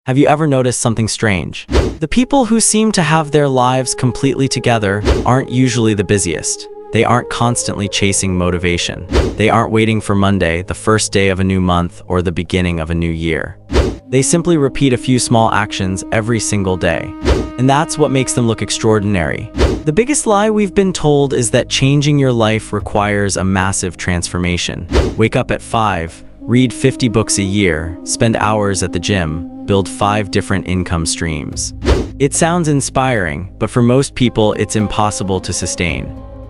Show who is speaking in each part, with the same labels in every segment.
Speaker 1: Have you ever noticed something strange? The people who seem to have their lives completely together aren't usually the busiest. They aren't constantly chasing motivation. They aren't waiting for Monday, the first day of a new month, or the beginning of a new year. They simply repeat a few small actions every single day. And that's what makes them look extraordinary. The biggest lie we've been told is that changing your life requires a massive transformation. Wake up at 5, read 50 books a year, spend hours at the gym, build 5 different income streams. It sounds inspiring, but for most people, it's impossible to sustain.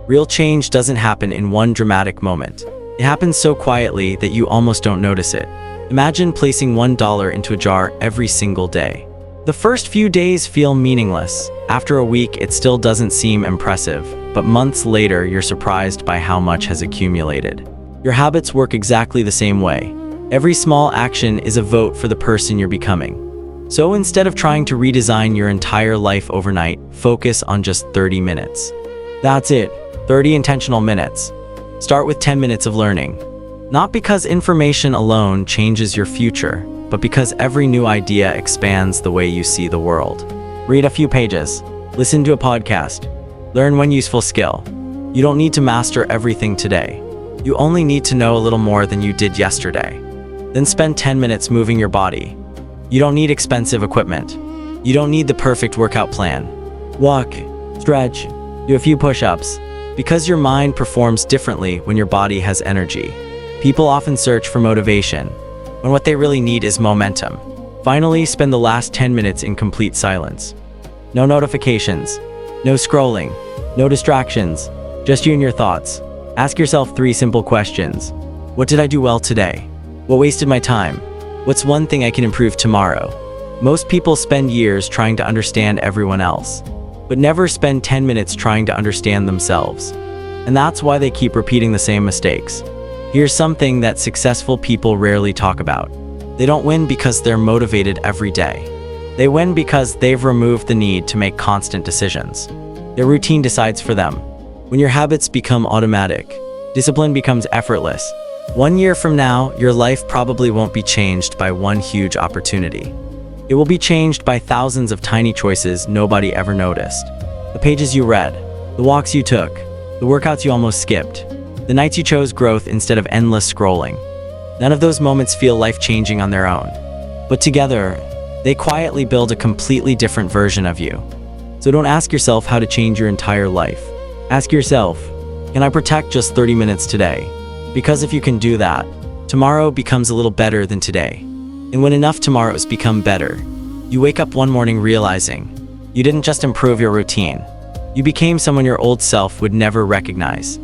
Speaker 1: Real change doesn't happen in one dramatic moment. It happens so quietly that you almost don't notice it. Imagine placing $1 into a jar every single day. The first few days feel meaningless. After a week, it still doesn't seem impressive, but months later, you're surprised by how much has accumulated. Your habits work exactly the same way. Every small action is a vote for the person you're becoming. So instead of trying to redesign your entire life overnight, focus on just 30 minutes. That's it, 30 intentional minutes. Start with 10 minutes of learning. Not because information alone changes your future, but because every new idea expands the way you see the world. Read a few pages, listen to a podcast, learn one useful skill. You don't need to master everything today. You only need to know a little more than you did yesterday. Then spend 10 minutes moving your body. You don't need expensive equipment. You don't need the perfect workout plan. Walk, stretch, do a few push-ups. Because your mind performs differently when your body has energy. People often search for motivation, when what they really need is momentum. Finally, spend the last 10 minutes in complete silence. No notifications, no scrolling, no distractions, just you and your thoughts. Ask yourself 3 simple questions. What did I do well today? What wasted my time? What's one thing I can improve tomorrow? Most people spend years trying to understand everyone else, but never spend 10 minutes trying to understand themselves. And that's why they keep repeating the same mistakes. Here's something that successful people rarely talk about. They don't win because they're motivated every day. They win because they've removed the need to make constant decisions. Their routine decides for them. When your habits become automatic, discipline becomes effortless. 1 year from now, your life probably won't be changed by one huge opportunity. It will be changed by thousands of tiny choices nobody ever noticed. The pages you read, the walks you took, the workouts you almost skipped, the nights you chose growth instead of endless scrolling. None of those moments feel life-changing on their own. But together, they quietly build a completely different version of you. So don't ask yourself how to change your entire life. Ask yourself, can I protect just 30 minutes today? Because if you can do that, tomorrow becomes a little better than today. And when enough tomorrows become better, you wake up one morning realizing you didn't just improve your routine. You became someone your old self would never recognize.